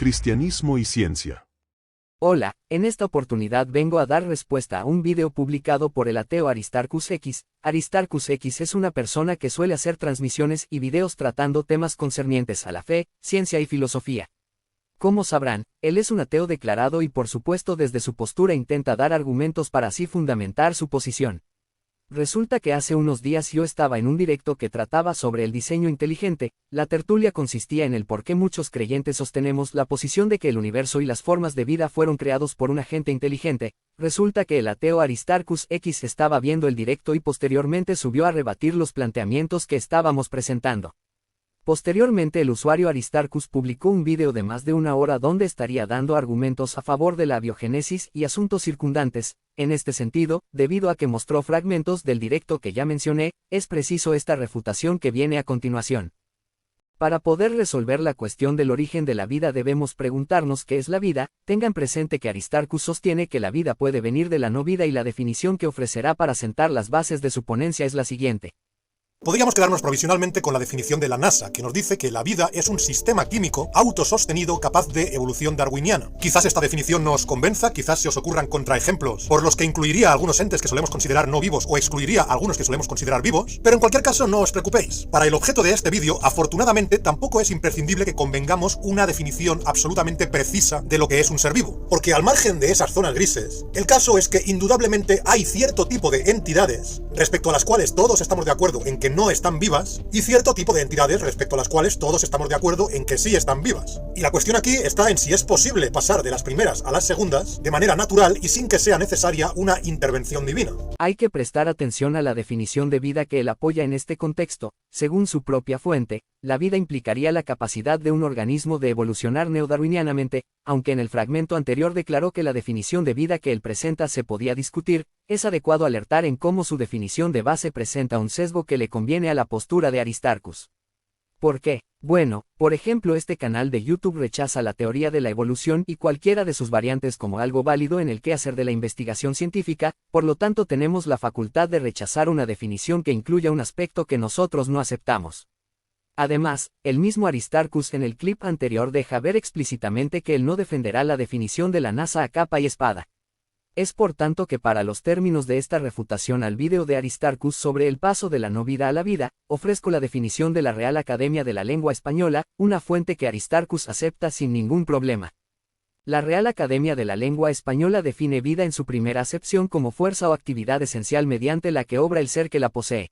Cristianismo y ciencia. Hola, en esta oportunidad vengo a dar respuesta a un video publicado por el ateo Aristarchus X. Aristarchus X es una persona que suele hacer transmisiones y videos tratando temas concernientes a la fe, ciencia y filosofía. Como sabrán, él es un ateo declarado y por supuesto desde su postura intenta dar argumentos para así fundamentar su posición. Resulta que hace unos días yo estaba en un directo que trataba sobre el diseño inteligente. La tertulia consistía en el por qué muchos creyentes sostenemos la posición de que el universo y las formas de vida fueron creados por un agente inteligente. Resulta que el ateo Aristarchus X estaba viendo el directo y posteriormente subió a rebatir los planteamientos que estábamos presentando. Posteriormente el usuario Aristarchus publicó un video de más de una hora donde estaría dando argumentos a favor de la biogénesis y asuntos circundantes. En este sentido, debido a que mostró fragmentos del directo que ya mencioné, es preciso esta refutación que viene a continuación. Para poder resolver la cuestión del origen de la vida debemos preguntarnos qué es la vida. Tengan presente que Aristarchus sostiene que la vida puede venir de la no vida y la definición que ofrecerá para sentar las bases de su ponencia es la siguiente. Podríamos quedarnos provisionalmente con la definición de la NASA, que nos dice que la vida es un sistema químico autosostenido capaz de evolución darwiniana. Quizás esta definición nos convenza, quizás se os ocurran contraejemplos por los que incluiría a algunos entes que solemos considerar no vivos o excluiría a algunos que solemos considerar vivos, pero en cualquier caso no os preocupéis. Para el objeto de este vídeo, afortunadamente, tampoco es imprescindible que convengamos una definición absolutamente precisa de lo que es un ser vivo, porque al margen de esas zonas grises, el caso es que indudablemente hay cierto tipo de entidades respecto a las cuales todos estamos de acuerdo en que no están vivas, y cierto tipo de entidades respecto a las cuales todos estamos de acuerdo en que sí están vivas. Y la cuestión aquí está en si es posible pasar de las primeras a las segundas de manera natural y sin que sea necesaria una intervención divina. Hay que prestar atención a la definición de vida que él apoya en este contexto. Según su propia fuente, la vida implicaría la capacidad de un organismo de evolucionar neodarwinianamente, aunque en el fragmento anterior declaró que la definición de vida que él presenta se podía discutir. Es adecuado alertar en cómo su definición de base presenta un sesgo que le conviene a la postura de Aristarchus. ¿Por qué? Bueno, por ejemplo, este canal de YouTube rechaza la teoría de la evolución y cualquiera de sus variantes como algo válido en el quehacer de la investigación científica, por lo tanto tenemos la facultad de rechazar una definición que incluya un aspecto que nosotros no aceptamos. Además, el mismo Aristarchus en el clip anterior deja ver explícitamente que él no defenderá la definición de la NASA a capa y espada. Es por tanto que para los términos de esta refutación al vídeo de Aristarchus sobre el paso de la no vida a la vida, ofrezco la definición de la Real Academia de la Lengua Española, una fuente que Aristarchus acepta sin ningún problema. La Real Academia de la Lengua Española define vida en su primera acepción como fuerza o actividad esencial mediante la que obra el ser que la posee.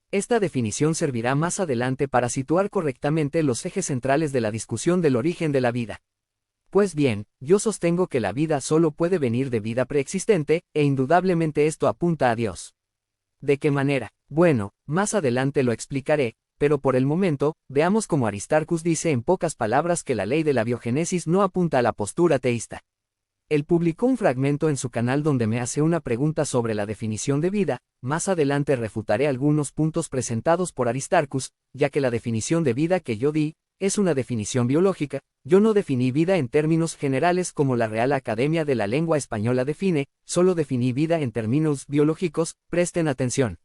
Esta definición servirá más adelante para situar correctamente los ejes centrales de la discusión del origen de la vida. Pues bien, yo sostengo que la vida solo puede venir de vida preexistente, e indudablemente esto apunta a Dios. ¿De qué manera? Bueno, más adelante lo explicaré, pero por el momento, veamos cómo Aristarchus dice en pocas palabras que la ley de la biogénesis no apunta a la postura teísta. Él publicó un fragmento en su canal donde me hace una pregunta sobre la definición de vida. Más adelante refutaré algunos puntos presentados por Aristarchus, ya que la definición de vida que yo di es una definición biológica. Yo no definí vida en términos generales como la Real Academia de la Lengua Española define, solo definí vida en términos biológicos. Presten atención.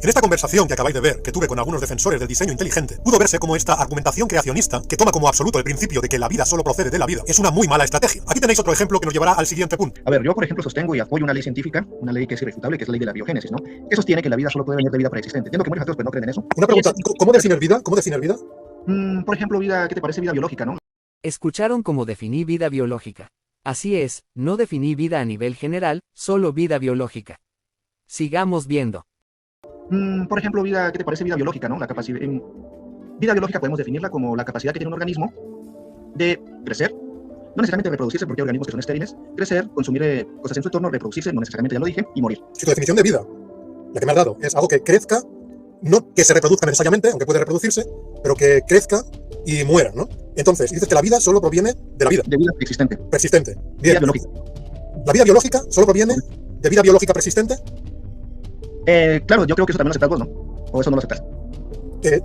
En esta conversación que acabáis de ver, que tuve con algunos defensores del diseño inteligente, pudo verse como esta argumentación creacionista, que toma como absoluto el principio de que la vida solo procede de la vida, es una muy mala estrategia. Aquí tenéis otro ejemplo que nos llevará al siguiente punto. A ver, yo por ejemplo sostengo y apoyo una ley científica, una ley que es irrefutable, que es la ley de la biogénesis, ¿no? Que sostiene que la vida solo puede venir de vida preexistente. Entiendo que muchos ateos pues no creen en eso. Una pregunta, ¿cómo defines vida? ¿Cómo defines vida? Por ejemplo, vida, ¿qué te parece vida biológica, no? Escucharon cómo definí vida biológica. Así es, no definí vida a nivel general, solo vida biológica. Sigamos viendo. Por ejemplo, vida, ¿qué te parece vida biológica, no? La capacidad, vida biológica podemos definirla como la capacidad que tiene un organismo de crecer, no necesariamente reproducirse, porque hay organismos que son estériles, crecer, consumir cosas en su entorno, reproducirse, no necesariamente, ya lo dije, y morir. Si tu definición de vida, la que me has dado, es algo que crezca, no que se reproduzca necesariamente, aunque puede reproducirse, pero que crezca y muera, ¿no? Entonces, dices que la vida solo proviene de la vida. De vida persistente. Persistente. Vida biológica. ¿La vida biológica solo proviene de vida biológica persistente? Claro, yo creo que eso también lo aceptas vos, ¿no? ¿O eso no lo aceptas?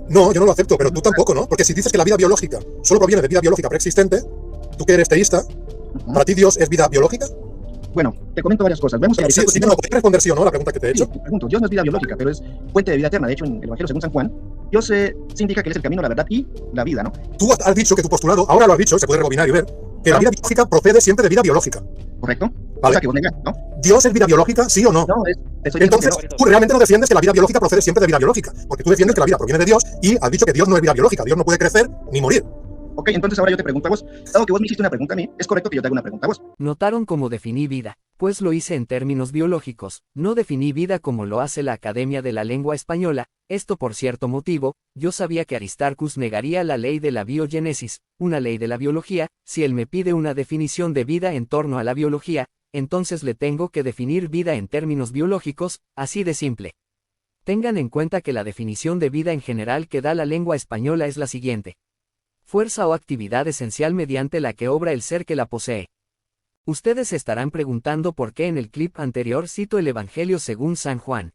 No, yo no lo acepto, pero tú tampoco, ¿no? Porque si dices que la vida biológica solo proviene de vida biológica preexistente, tú que eres teísta, ¿para ti Dios es vida biológica? Bueno, te comento varias cosas. Vemos que sí, no, podrías responder sí o no a la pregunta que te he hecho. Te pregunto, Dios no es vida biológica, pero es fuente de vida eterna. De hecho, en el Evangelio según San Juan, Dios se indica que Él es el camino, la verdad y la vida, ¿no? Tú has dicho que tu postulado, ahora lo has dicho, se puede rebobinar y ver, que la vida biológica procede siempre de vida biológica. ¿Correcto? Vale. O sea, que vos negás, ¿no? ¿Dios es vida biológica, sí o no? No, te estoy diciendo Entonces, que no. tú realmente no defiendes que la vida biológica procede siempre de vida biológica, porque tú defiendes que la vida proviene de Dios y has dicho que Dios no es vida biológica, Dios no puede crecer ni morir. Ok, entonces ahora yo te pregunto a vos, dado que vos me hiciste una pregunta a mí, ¿es correcto que yo te haga una pregunta a vos? ¿Notaron cómo definí vida? Pues lo hice en términos biológicos, no definí vida como lo hace la Academia de la Lengua Española. Esto por cierto motivo, yo sabía que Aristarchus negaría la ley de la biogénesis, una ley de la biología. Si él me pide una definición de vida en torno a la biología, entonces le tengo que definir vida en términos biológicos, así de simple. Tengan en cuenta que la definición de vida en general que da la lengua española es la siguiente: fuerza o actividad esencial mediante la que obra el ser que la posee. Ustedes se estarán preguntando por qué en el clip anterior cito el Evangelio según San Juan.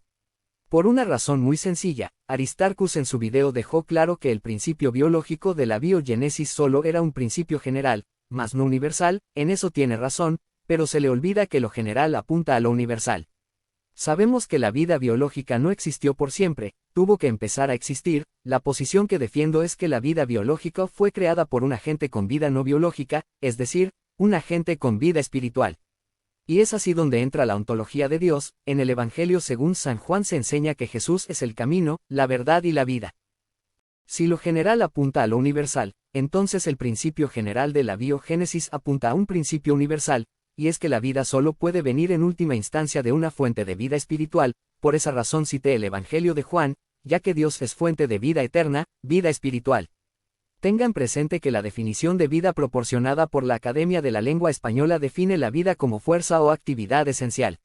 Por una razón muy sencilla, Aristarchus en su video dejó claro que el principio biológico de la biogénesis solo era un principio general, mas no universal. En eso tiene razón, pero se le olvida que lo general apunta a lo universal. Sabemos que la vida biológica no existió por siempre, tuvo que empezar a existir. La posición que defiendo es que la vida biológica fue creada por un agente con vida no biológica, es decir, un agente con vida espiritual. Y es así donde entra la ontología de Dios. En el Evangelio según San Juan se enseña que Jesús es el camino, la verdad y la vida. Si lo general apunta a lo universal, entonces el principio general de la biogénesis apunta a un principio universal, y es que la vida solo puede venir en última instancia de una fuente de vida espiritual. Por esa razón cité el Evangelio de Juan, ya que Dios es fuente de vida eterna, vida espiritual. Tengan presente que la definición de vida proporcionada por la Academia de la Lengua Española define la vida como fuerza o actividad esencial.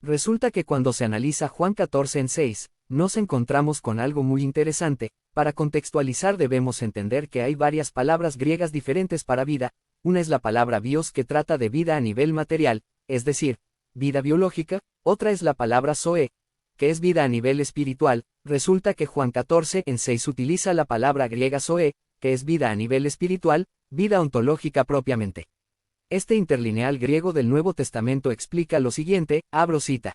Resulta que cuando se analiza Juan 14 en 6, nos encontramos con algo muy interesante. Para contextualizar debemos entender que hay varias palabras griegas diferentes para vida. Una es la palabra bios, que trata de vida a nivel material, es decir, vida biológica. Otra es la palabra zoe, que es vida a nivel espiritual. Resulta que Juan 14 en 6 utiliza la palabra griega zoe, que es vida a nivel espiritual, vida ontológica propiamente. Este interlineal griego del Nuevo Testamento explica lo siguiente, abro cita.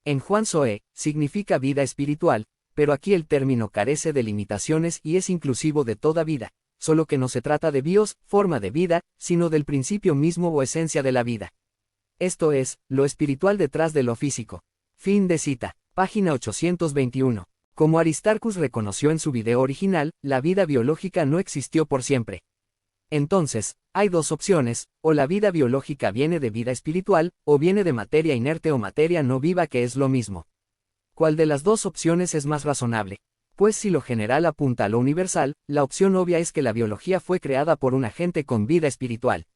En Juan zoe, significa vida espiritual, pero aquí el término carece de limitaciones y es inclusivo de toda vida, solo que no se trata de bios, forma de vida, sino del principio mismo o esencia de la vida. Esto es, lo espiritual detrás de lo físico. Fin de cita. Página 821. Como Aristarchus reconoció en su video original, la vida biológica no existió por siempre. Entonces, hay dos opciones: o la vida biológica viene de vida espiritual, o viene de materia inerte o materia no viva, que es lo mismo. ¿Cuál de las dos opciones es más razonable? Pues si lo general apunta a lo universal, la opción obvia es que la biología fue creada por un agente con vida espiritual.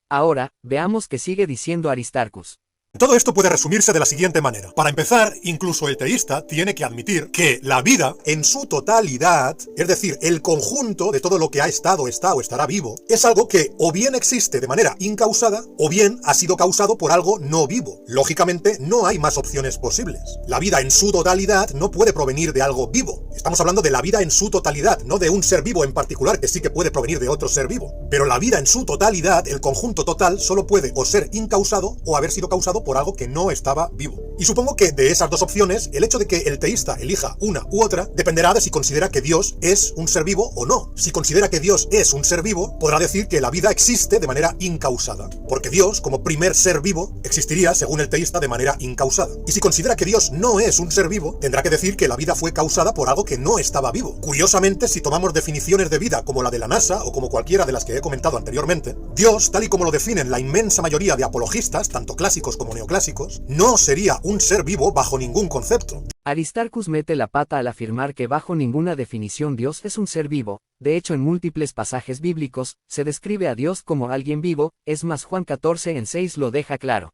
Ahora, veamos qué sigue diciendo Aristarchus. Todo esto puede resumirse de la siguiente manera. Para empezar, incluso el teísta tiene que admitir que la vida, en su totalidad, es decir, el conjunto de todo lo que ha estado, está o estará vivo, es algo que o bien existe de manera incausada, o bien ha sido causado por algo no vivo. Lógicamente, no hay más opciones posibles. La vida en su totalidad no puede provenir de algo vivo. Estamos hablando de la vida en su totalidad, no de un ser vivo en particular, que sí que puede provenir de otro ser vivo. Pero la vida en su totalidad, el conjunto total, solo puede o ser incausado o haber sido causado por algo que no estaba vivo. Y supongo que de esas dos opciones, el hecho de que el teísta elija una u otra dependerá de si considera que Dios es un ser vivo o no. Si considera que Dios es un ser vivo, podrá decir que la vida existe de manera incausada, porque Dios, como primer ser vivo, existiría, según el teísta, de manera incausada. Y si considera que Dios no es un ser vivo, tendrá que decir que la vida fue causada por algo que no estaba vivo. Curiosamente, si tomamos definiciones de vida como la de la NASA o como cualquiera de las que he comentado anteriormente, Dios, tal y como lo definen la inmensa mayoría de apologistas, tanto clásicos como neoclásicos, no sería un ser vivo bajo ningún concepto. Aristarchus mete la pata al afirmar que bajo ninguna definición Dios es un ser vivo. De hecho, en múltiples pasajes bíblicos, se describe a Dios como alguien vivo. Es más, Juan 14 en 6 lo deja claro.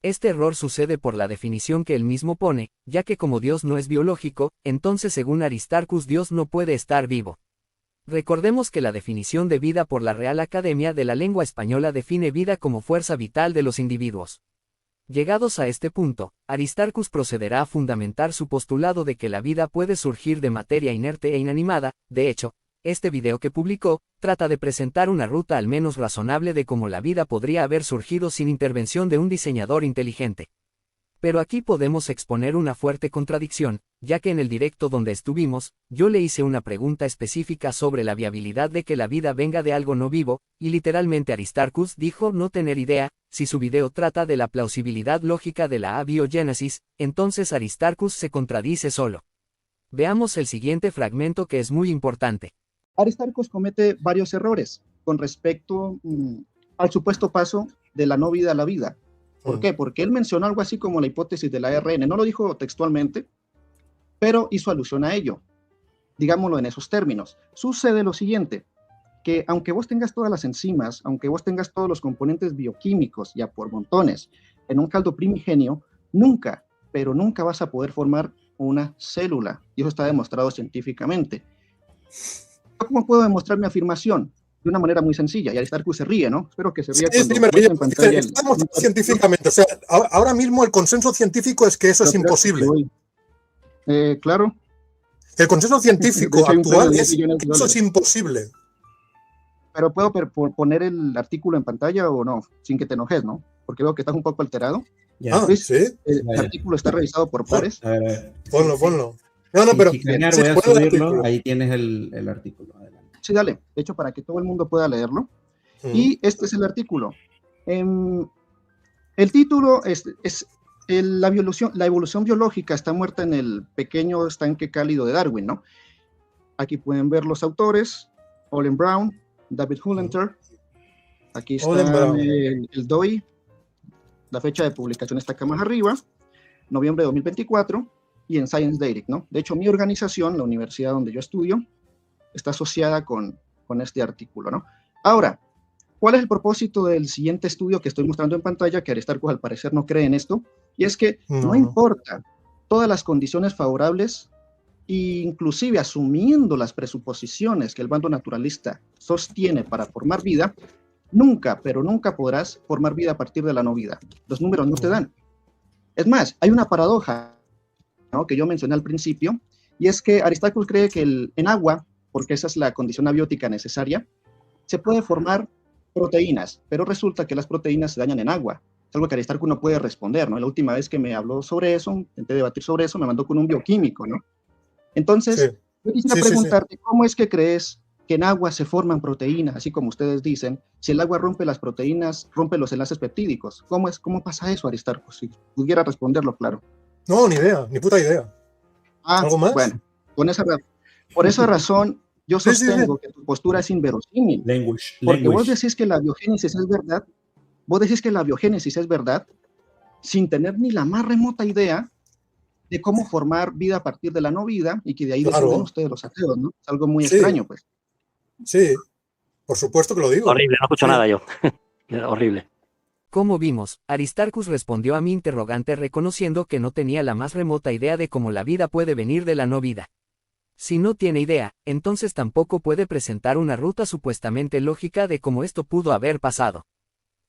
Este error sucede por la definición que él mismo pone, ya que como Dios no es biológico, entonces según Aristarchus Dios no puede estar vivo. Recordemos que la definición de vida por la Real Academia de la Lengua Española define vida como fuerza vital de los individuos. Llegados a este punto, Aristarchus procederá a fundamentar su postulado de que la vida puede surgir de materia inerte e inanimada. De hecho, este video que publicó, trata de presentar una ruta al menos razonable de cómo la vida podría haber surgido sin intervención de un diseñador inteligente. Pero aquí podemos exponer una fuerte contradicción, ya que en el directo donde estuvimos, yo le hice una pregunta específica sobre la viabilidad de que la vida venga de algo no vivo, y literalmente Aristarchus dijo no tener idea. Si su video trata de la plausibilidad lógica de la abiogénesis, entonces Aristarchus se contradice solo. Veamos el siguiente fragmento que es muy importante. Aristarchus comete varios errores con respecto al supuesto paso de la no vida a la vida. ¿Por qué? Porque él mencionó algo así como la hipótesis del ARN. No lo dijo textualmente, pero hizo alusión a ello. Digámoslo en esos términos. Sucede lo siguiente, que aunque vos tengas todas las enzimas, aunque vos tengas todos los componentes bioquímicos, ya por montones, en un caldo primigenio, nunca, pero nunca vas a poder formar una célula. Y eso está demostrado científicamente. ¿Cómo puedo demostrar mi afirmación? De una manera muy sencilla, y Aristarchus se ríe, ¿no? Espero que se ría. Sí, me río. Estamos científicamente, o sea, ahora mismo el consenso científico es que eso es imposible. Claro. El consenso científico actual es que eso es imposible. Pero ¿puedo poner el artículo en pantalla o no? Sin que te enojes, ¿no? Porque veo que estás un poco alterado. ¿Sí? El artículo está revisado por pares. A ver. Ponlo. No, pero... voy a subirlo, ahí tienes el artículo. Adelante. Sí, dale. De hecho, para que todo el mundo pueda leerlo. Y este es el artículo. El título es la evolución biológica está muerta en el pequeño estanque cálido de Darwin, ¿no? Aquí pueden ver los autores, Olin Brown, David Hullenter. Aquí está el DOI. La fecha de publicación está acá más arriba, noviembre de 2024, y en Science Direct, ¿no? De hecho, mi organización, la universidad donde yo estudio, está asociada con este artículo, ¿no? Ahora, ¿cuál es el propósito del siguiente estudio que estoy mostrando en pantalla? Que Aristarchus al parecer no cree en esto, y es que no importa todas las condiciones favorables, inclusive asumiendo las presuposiciones que el bando naturalista sostiene para formar vida, nunca, pero nunca podrás formar vida a partir de la no vida. Los números no te dan. Es más, hay una paradoja, ¿no?, que yo mencioné al principio, y es que Aristarchus cree que en agua, porque esa es la condición abiótica necesaria, se puede formar proteínas, pero resulta que las proteínas se dañan en agua. Es algo que Aristarchus no puede responder, ¿no? La última vez que me habló sobre eso, intenté debatir sobre eso, me mandó con un bioquímico, ¿no? Entonces, yo quisiera preguntarte, ¿cómo es que crees que en agua se forman proteínas, así como ustedes dicen? Si el agua rompe las proteínas, rompe los enlaces peptídicos. ¿Cómo pasa eso, Aristarchus? Si pudiera responderlo, claro. No, ni idea, ni puta idea. ¿Algo más? Bueno, por esa razón, yo sostengo que tu postura es inverosímil. Porque vos decís que la biogénesis es verdad, sin tener ni la más remota idea de cómo formar vida a partir de la no vida, y que de ahí descubren ustedes los ateos, ¿no? Es algo muy extraño, pues. Sí, por supuesto que lo digo. Horrible, no escucho nada yo. Horrible. Como vimos, Aristarchus respondió a mi interrogante reconociendo que no tenía la más remota idea de cómo la vida puede venir de la no vida. Si no tiene idea, entonces tampoco puede presentar una ruta supuestamente lógica de cómo esto pudo haber pasado.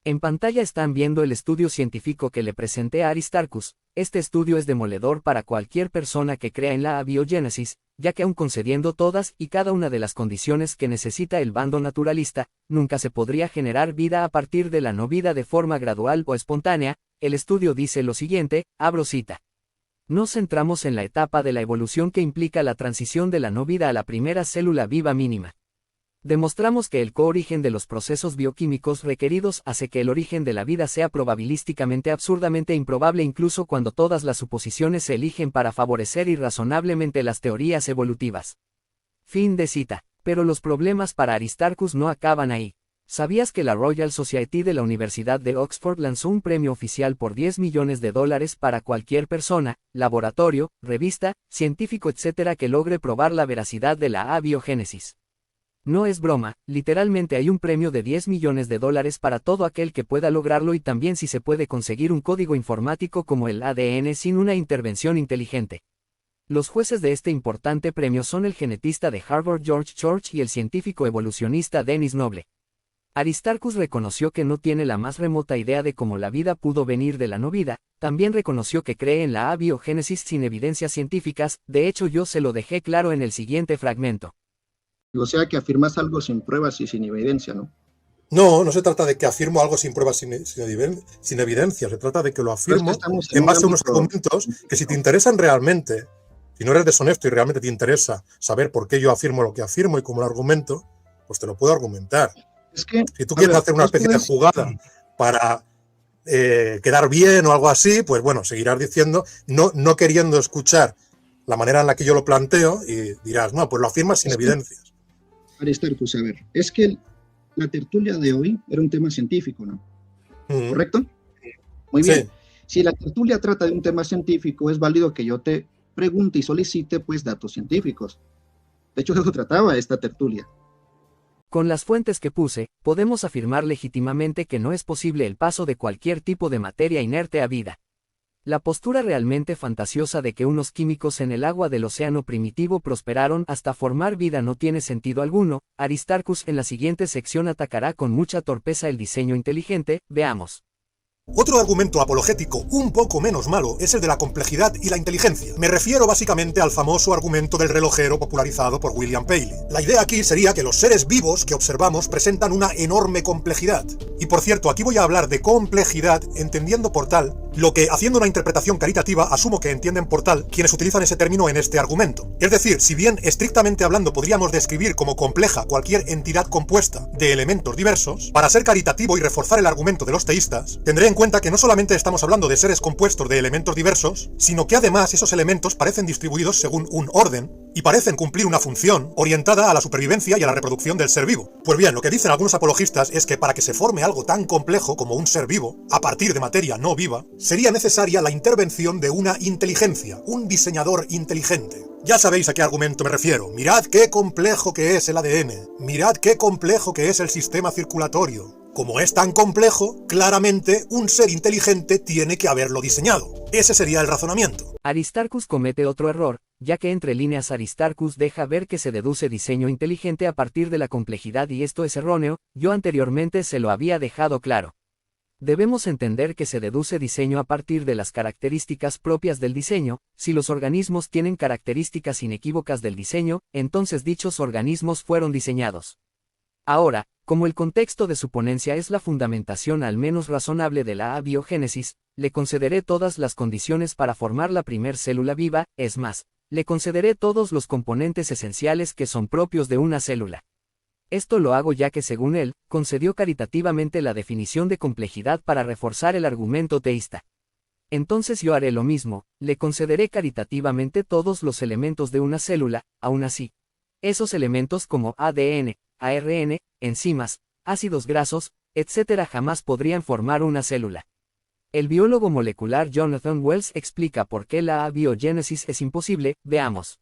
En pantalla están viendo el estudio científico que le presenté a Aristarchus. Este estudio es demoledor para cualquier persona que crea en la abiogénesis, ya que aun concediendo todas y cada una de las condiciones que necesita el bando naturalista, nunca se podría generar vida a partir de la no vida de forma gradual o espontánea. El estudio dice lo siguiente, abro cita. Nos centramos en la etapa de la evolución que implica la transición de la no vida a la primera célula viva mínima. Demostramos que el coorigen de los procesos bioquímicos requeridos hace que el origen de la vida sea probabilísticamente absurdamente improbable incluso cuando todas las suposiciones se eligen para favorecer irrazonablemente las teorías evolutivas. Fin de cita. Pero los problemas para Aristarchus no acaban ahí. ¿Sabías que la Royal Society de la Universidad de Oxford lanzó un premio oficial por $10 millones para cualquier persona, laboratorio, revista, científico, etc. que logre probar la veracidad de la abiogénesis? No es broma, literalmente hay un premio de $10 millones para todo aquel que pueda lograrlo, y también si se puede conseguir un código informático como el ADN sin una intervención inteligente. Los jueces de este importante premio son el genetista de Harvard George Church y el científico evolucionista Dennis Noble. Aristarchus reconoció que no tiene la más remota idea de cómo la vida pudo venir de la no vida, también reconoció que cree en la abiogénesis sin evidencias científicas. De hecho yo se lo dejé claro en el siguiente fragmento. O sea que afirmas algo sin pruebas y sin evidencia, ¿no? No, no se trata de que afirmo algo sin pruebas, sin evidencia. Se trata de que lo afirmo en base a unos argumentos que, si te interesan realmente, si no eres deshonesto y realmente te interesa saber por qué yo afirmo lo que afirmo y cómo lo argumento, pues te lo puedo argumentar. Es que, si tú quieres hacer una especie de jugada para quedar bien o algo así, pues bueno, seguirás diciendo, no queriendo escuchar la manera en la que yo lo planteo, y dirás, no, pues lo afirmas sin evidencias. Aristarchus, a ver, es que la tertulia de hoy era un tema científico, ¿no? ¿Correcto? Muy bien. Sí. Si la tertulia trata de un tema científico, es válido que yo te pregunte y solicite, pues, datos científicos. De hecho, eso trataba esta tertulia. Con las fuentes que puse, podemos afirmar legítimamente que no es posible el paso de cualquier tipo de materia inerte a vida. La postura realmente fantasiosa de que unos químicos en el agua del océano primitivo prosperaron hasta formar vida no tiene sentido alguno. Aristarchus en la siguiente sección atacará con mucha torpeza el diseño inteligente, veamos. Otro argumento apologético un poco menos malo es el de la complejidad y la inteligencia. Me refiero básicamente al famoso argumento del relojero popularizado por William Paley. La idea aquí sería que los seres vivos que observamos presentan una enorme complejidad. Y por cierto, aquí voy a hablar de complejidad entendiendo por tal lo que, haciendo una interpretación caritativa, asumo que entienden por tal quienes utilizan ese término en este argumento. Es decir, si bien estrictamente hablando podríamos describir como compleja cualquier entidad compuesta de elementos diversos, para ser caritativo y reforzar el argumento de los teístas, tendré en cuenta que no solamente estamos hablando de seres compuestos de elementos diversos, sino que además esos elementos parecen distribuidos según un orden y parecen cumplir una función orientada a la supervivencia y a la reproducción del ser vivo. Pues bien, lo que dicen algunos apologistas es que para que se forme algo tan complejo como un ser vivo, a partir de materia no viva, sería necesaria la intervención de una inteligencia, un diseñador inteligente. Ya sabéis a qué argumento me refiero. Mirad qué complejo que es el ADN. Mirad qué complejo que es el sistema circulatorio. Como es tan complejo, claramente un ser inteligente tiene que haberlo diseñado. Ese sería el razonamiento. Aristarchus comete otro error, ya que entre líneas Aristarchus deja ver que se deduce diseño inteligente a partir de la complejidad y esto es erróneo, yo anteriormente se lo había dejado claro. Debemos entender que se deduce diseño a partir de las características propias del diseño. Si los organismos tienen características inequívocas del diseño, entonces dichos organismos fueron diseñados. Ahora, como el contexto de su ponencia es la fundamentación al menos razonable de la abiogénesis, le concederé todas las condiciones para formar la primer célula viva, es más, le concederé todos los componentes esenciales que son propios de una célula. Esto lo hago ya que según él, concedió caritativamente la definición de complejidad para reforzar el argumento teísta. Entonces yo haré lo mismo, le concederé caritativamente todos los elementos de una célula, aún así. Esos elementos como ADN, ARN, enzimas, ácidos grasos, etc. jamás podrían formar una célula. El biólogo molecular Jonathan Wells explica por qué la abiogénesis es imposible, veamos.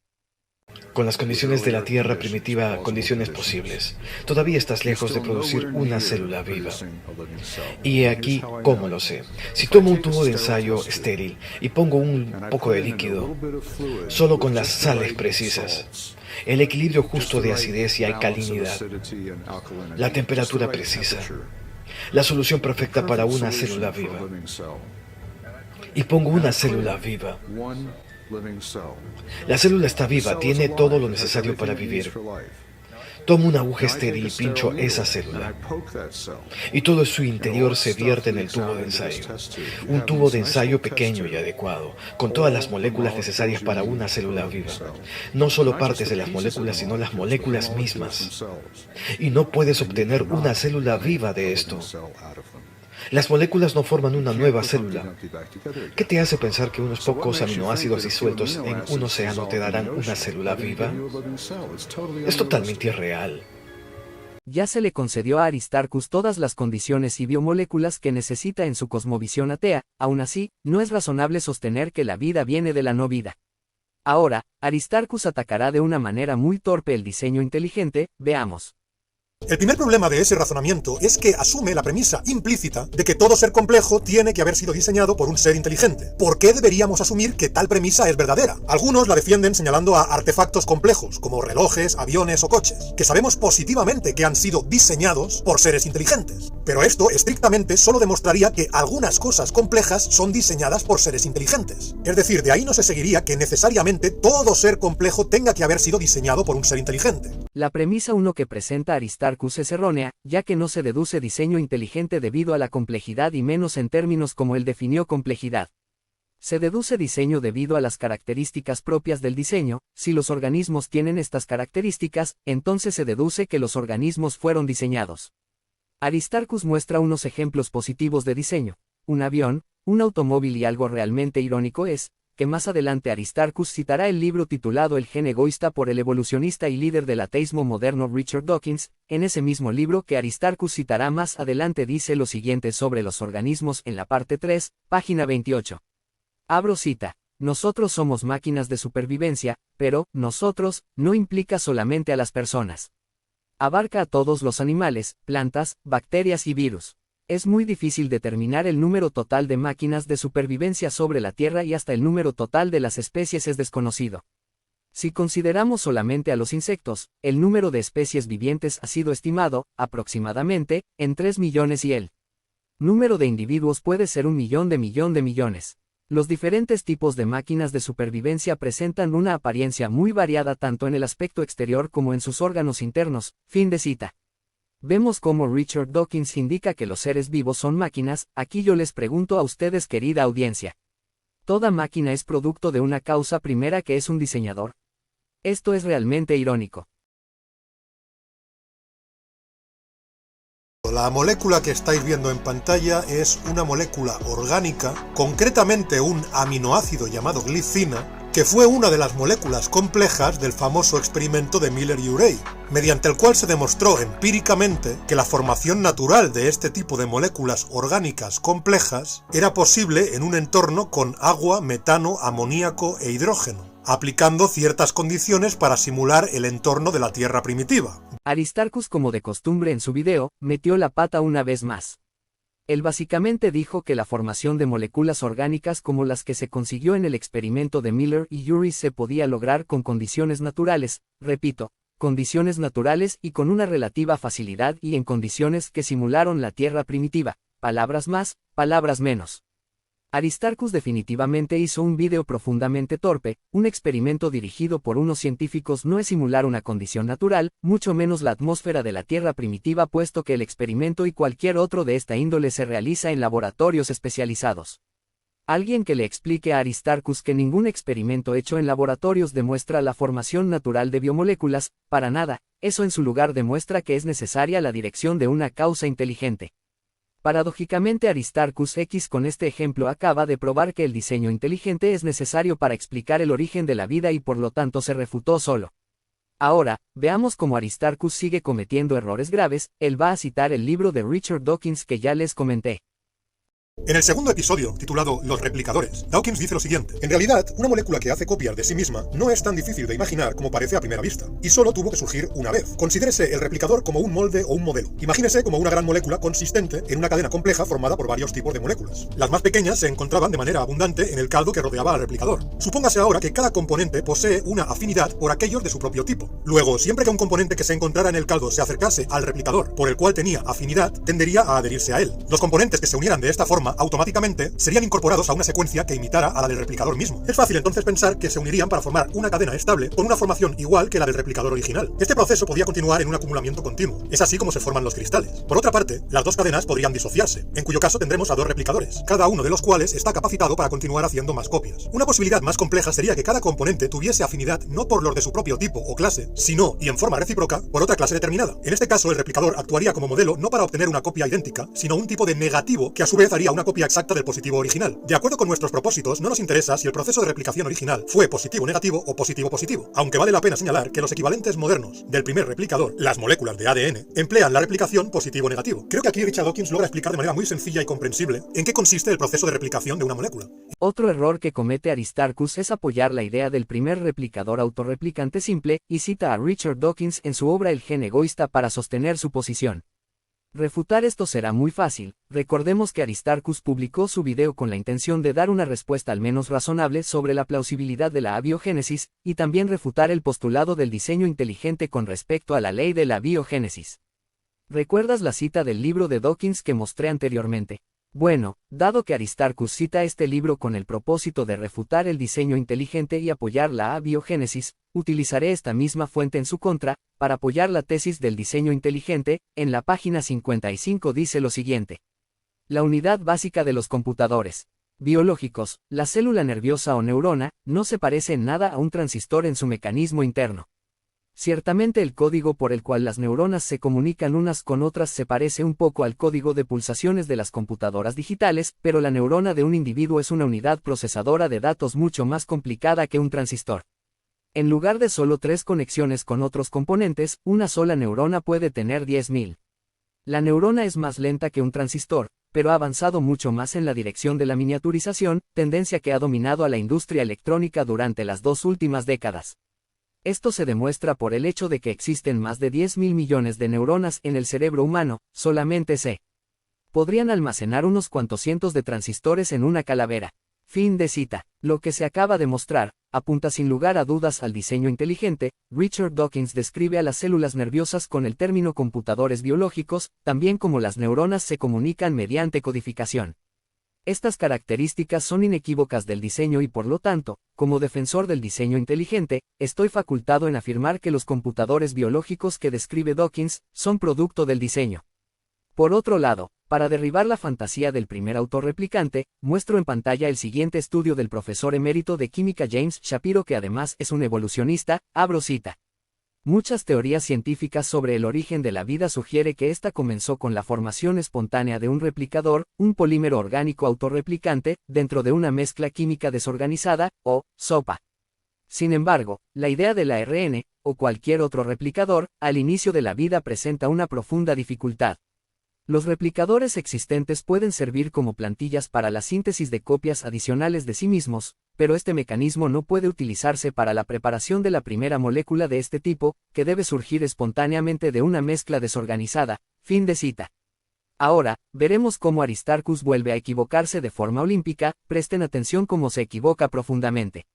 Con las condiciones de la Tierra primitiva, condiciones posibles, todavía estás lejos de producir una célula viva. Y aquí, ¿cómo lo sé? Si tomo un tubo de ensayo estéril y pongo un poco de líquido, solo con las sales precisas, el equilibrio justo de acidez y alcalinidad, la temperatura precisa, la solución perfecta para una célula viva. Y pongo una célula viva. La célula está viva, tiene todo lo necesario para vivir. Tomo una aguja estéril y pincho esa célula. Y todo su interior se vierte en el tubo de ensayo. Un tubo de ensayo pequeño y adecuado, con todas las moléculas necesarias para una célula viva. No solo partes de las moléculas, sino las moléculas mismas. Y no puedes obtener una célula viva de esto. Las moléculas no forman una nueva célula. ¿Qué te hace pensar que unos pocos aminoácidos disueltos en un océano te darán una célula viva? Es totalmente irreal. Ya se le concedió a Aristarchus todas las condiciones y biomoléculas que necesita en su cosmovisión atea, aún así, no es razonable sostener que la vida viene de la no vida. Ahora, Aristarchus atacará de una manera muy torpe el diseño inteligente, veamos. El primer problema de ese razonamiento es que asume la premisa implícita de que todo ser complejo tiene que haber sido diseñado por un ser inteligente. ¿Por qué deberíamos asumir que tal premisa es verdadera? Algunos la defienden señalando a artefactos complejos, como relojes, aviones o coches, que sabemos positivamente que han sido diseñados por seres inteligentes. Pero esto estrictamente solo demostraría que algunas cosas complejas son diseñadas por seres inteligentes. Es decir, de ahí no se seguiría que necesariamente todo ser complejo tenga que haber sido diseñado por un ser inteligente. La premisa 1 que presenta Aristarchus es errónea, ya que no se deduce diseño inteligente debido a la complejidad y menos en términos como él definió complejidad. Se deduce diseño debido a las características propias del diseño. Si los organismos tienen estas características, entonces se deduce que los organismos fueron diseñados. Aristarchus muestra unos ejemplos positivos de diseño: un avión, un automóvil, y algo realmente irónico es, que más adelante Aristarchus citará el libro titulado El gen egoísta por el evolucionista y líder del ateísmo moderno Richard Dawkins. En ese mismo libro que Aristarchus citará más adelante dice lo siguiente sobre los organismos en la parte 3, página 28. Abro cita: nosotros somos máquinas de supervivencia, pero nosotros no implica solamente a las personas. Abarca a todos los animales, plantas, bacterias y virus. Es muy difícil determinar el número total de máquinas de supervivencia sobre la Tierra y hasta el número total de las especies es desconocido. Si consideramos solamente a los insectos, el número de especies vivientes ha sido estimado, aproximadamente, en 3 millones y el número de individuos puede ser 1 millón de millones. Los diferentes tipos de máquinas de supervivencia presentan una apariencia muy variada tanto en el aspecto exterior como en sus órganos internos. Fin de cita. Vemos cómo Richard Dawkins indica que los seres vivos son máquinas. Aquí yo les pregunto a ustedes, querida audiencia: ¿toda máquina es producto de una causa primera que es un diseñador? Esto es realmente irónico. La molécula que estáis viendo en pantalla es una molécula orgánica, concretamente un aminoácido llamado glicina, que fue una de las moléculas complejas del famoso experimento de Miller y Urey, mediante el cual se demostró empíricamente que la formación natural de este tipo de moléculas orgánicas complejas era posible en un entorno con agua, metano, amoníaco e hidrógeno, aplicando ciertas condiciones para simular el entorno de la Tierra primitiva. Aristarchus, como de costumbre en su video, metió la pata una vez más. Él básicamente dijo que la formación de moléculas orgánicas como las que se consiguió en el experimento de Miller y Urey se podía lograr con condiciones naturales, repito, condiciones naturales y con una relativa facilidad y en condiciones que simularon la Tierra primitiva, palabras más, palabras menos. Aristarchus definitivamente hizo un video profundamente torpe. Un experimento dirigido por unos científicos no es simular una condición natural, mucho menos la atmósfera de la Tierra primitiva, puesto que el experimento y cualquier otro de esta índole se realiza en laboratorios especializados. Alguien que le explique a Aristarchus que ningún experimento hecho en laboratorios demuestra la formación natural de biomoléculas, para nada, eso en su lugar demuestra que es necesaria la dirección de una causa inteligente. Paradójicamente, Aristarchus X con este ejemplo acaba de probar que el diseño inteligente es necesario para explicar el origen de la vida y por lo tanto se refutó solo. Ahora, veamos cómo Aristarchus sigue cometiendo errores graves. Él va a citar el libro de Richard Dawkins que ya les comenté. En el segundo episodio, titulado Los replicadores, Dawkins dice lo siguiente: en realidad, una molécula que hace copias de sí misma no es tan difícil de imaginar como parece a primera vista, y solo tuvo que surgir una vez. Considérese el replicador como un molde o un modelo. Imagínese como una gran molécula consistente en una cadena compleja formada por varios tipos de moléculas. Las más pequeñas se encontraban de manera abundante en el caldo que rodeaba al replicador. Supóngase ahora que cada componente posee una afinidad por aquellos de su propio tipo. Luego, siempre que un componente que se encontrara en el caldo se acercase al replicador por el cual tenía afinidad, tendería a adherirse a él. Los componentes que se unieran de esta forma automáticamente serían incorporados a una secuencia que imitara a la del replicador mismo. Es fácil entonces pensar que se unirían para formar una cadena estable con una formación igual que la del replicador original. Este proceso podía continuar en un acumulamiento continuo. Es así como se forman los cristales. Por otra parte, las dos cadenas podrían disociarse, en cuyo caso tendremos a dos replicadores, cada uno de los cuales está capacitado para continuar haciendo más copias. Una posibilidad más compleja sería que cada componente tuviese afinidad no por los de su propio tipo o clase, sino, y en forma recíproca, por otra clase determinada. En este caso, el replicador actuaría como modelo no para obtener una copia idéntica, sino un tipo de negativo que a su vez haría una copia exacta del positivo original. De acuerdo con nuestros propósitos, no nos interesa si el proceso de replicación original fue positivo-negativo o positivo-positivo, aunque vale la pena señalar que los equivalentes modernos del primer replicador, las moléculas de ADN, emplean la replicación positivo-negativo. Creo que aquí Richard Dawkins logra explicar de manera muy sencilla y comprensible en qué consiste el proceso de replicación de una molécula. Otro error que comete Aristarchus es apoyar la idea del primer replicador autorreplicante simple, y cita a Richard Dawkins en su obra El gen egoísta para sostener su posición. Refutar esto será muy fácil. Recordemos que Aristarchus publicó su video con la intención de dar una respuesta al menos razonable sobre la plausibilidad de la abiogénesis, y también refutar el postulado del diseño inteligente con respecto a la ley de la biogénesis. ¿Recuerdas la cita del libro de Dawkins que mostré anteriormente? Bueno, dado que Aristarchus cita este libro con el propósito de refutar el diseño inteligente y apoyar la abiogénesis, utilizaré esta misma fuente en su contra, para apoyar la tesis del diseño inteligente. En la página 55 dice lo siguiente. La unidad básica de los computadores biológicos, la célula nerviosa o neurona, no se parece en nada a un transistor en su mecanismo interno. Ciertamente el código por el cual las neuronas se comunican unas con otras se parece un poco al código de pulsaciones de las computadoras digitales, pero la neurona de un individuo es una unidad procesadora de datos mucho más complicada que un transistor. En lugar de solo 3 conexiones con otros componentes, una sola neurona puede tener 10.000. La neurona es más lenta que un transistor, pero ha avanzado mucho más en la dirección de la miniaturización, tendencia que ha dominado a la industria electrónica durante las 2 últimas décadas. Esto se demuestra por el hecho de que existen más de 10.000 millones de neuronas en el cerebro humano, solamente se podrían almacenar unos cuantos cientos de transistores en una calavera. Fin de cita. Lo que se acaba de mostrar apunta sin lugar a dudas al diseño inteligente. Richard Dawkins describe a las células nerviosas con el término computadores biológicos, también como las neuronas se comunican mediante codificación. Estas características son inequívocas del diseño y por lo tanto, como defensor del diseño inteligente, estoy facultado en afirmar que los computadores biológicos que describe Dawkins son producto del diseño. Por otro lado, para derribar la fantasía del primer autorreplicante, muestro en pantalla el siguiente estudio del profesor emérito de química James Shapiro, que además es un evolucionista. Abro cita. Muchas teorías científicas sobre el origen de la vida sugiere que ésta comenzó con la formación espontánea de un replicador, un polímero orgánico autorreplicante, dentro de una mezcla química desorganizada, o sopa. Sin embargo, la idea del ARN, o cualquier otro replicador, al inicio de la vida presenta una profunda dificultad. Los replicadores existentes pueden servir como plantillas para la síntesis de copias adicionales de sí mismos, pero este mecanismo no puede utilizarse para la preparación de la primera molécula de este tipo, que debe surgir espontáneamente de una mezcla desorganizada. Fin de cita. Ahora, veremos cómo Aristarchus vuelve a equivocarse de forma olímpica. Presten atención cómo se equivoca profundamente.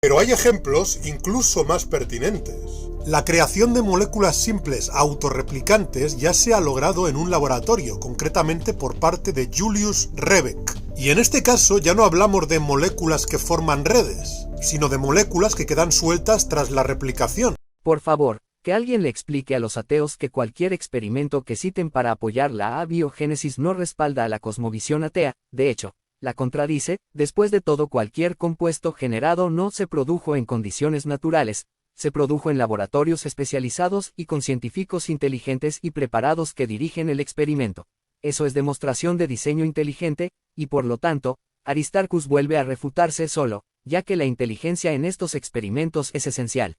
Pero hay ejemplos incluso más pertinentes. La creación de moléculas simples autorreplicantes ya se ha logrado en un laboratorio, concretamente por parte de Julius Rebeck. Y en este caso ya no hablamos de moléculas que forman redes, sino de moléculas que quedan sueltas tras la replicación. Por favor, que alguien le explique a los ateos que cualquier experimento que citen para apoyar la abiogénesis no respalda a la cosmovisión atea. De hecho, la contradice. Después de todo, cualquier compuesto generado no se produjo en condiciones naturales, se produjo en laboratorios especializados y con científicos inteligentes y preparados que dirigen el experimento. Eso es demostración de diseño inteligente, y por lo tanto, Aristarchus vuelve a refutarse solo, ya que la inteligencia en estos experimentos es esencial.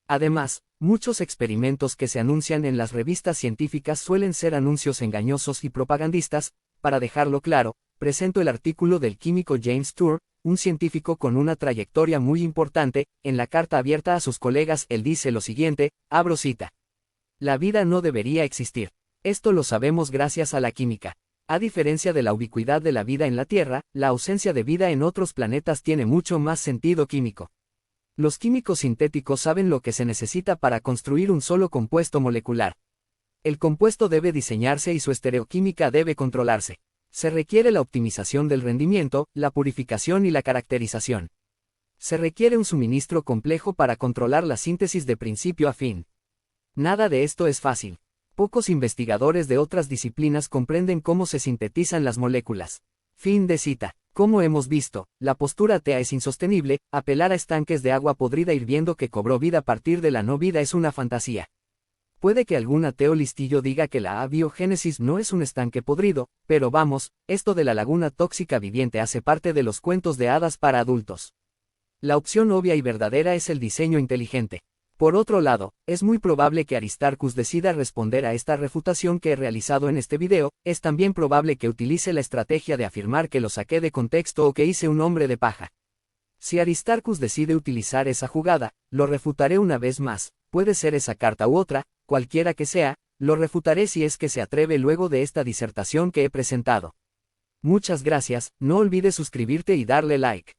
Además, muchos experimentos que se anuncian en las revistas científicas suelen ser anuncios engañosos y propagandistas. Para dejarlo claro, presento el artículo del químico James Tour, un científico con una trayectoria muy importante. En la carta abierta a sus colegas él dice lo siguiente, abro cita. La vida no debería existir. Esto lo sabemos gracias a la química. A diferencia de la ubicuidad de la vida en la Tierra, la ausencia de vida en otros planetas tiene mucho más sentido químico. Los químicos sintéticos saben lo que se necesita para construir un solo compuesto molecular. El compuesto debe diseñarse y su estereoquímica debe controlarse. Se requiere la optimización del rendimiento, la purificación y la caracterización. Se requiere un suministro complejo para controlar la síntesis de principio a fin. Nada de esto es fácil. Pocos investigadores de otras disciplinas comprenden cómo se sintetizan las moléculas. Fin de cita. Como hemos visto, la postura atea es insostenible. Apelar a estanques de agua podrida hirviendo que cobró vida a partir de la no vida es una fantasía. Puede que algún ateo listillo diga que la abiogénesis no es un estanque podrido, pero vamos, esto de la laguna tóxica viviente hace parte de los cuentos de hadas para adultos. La opción obvia y verdadera es el diseño inteligente. Por otro lado, es muy probable que Aristarchus decida responder a esta refutación que he realizado en este video. Es también probable que utilice la estrategia de afirmar que lo saqué de contexto o que hice un hombre de paja. Si Aristarchus decide utilizar esa jugada, lo refutaré una vez más. Puede ser esa carta u otra, cualquiera que sea, lo refutaré si es que se atreve luego de esta disertación que he presentado. Muchas gracias, no olvides suscribirte y darle like.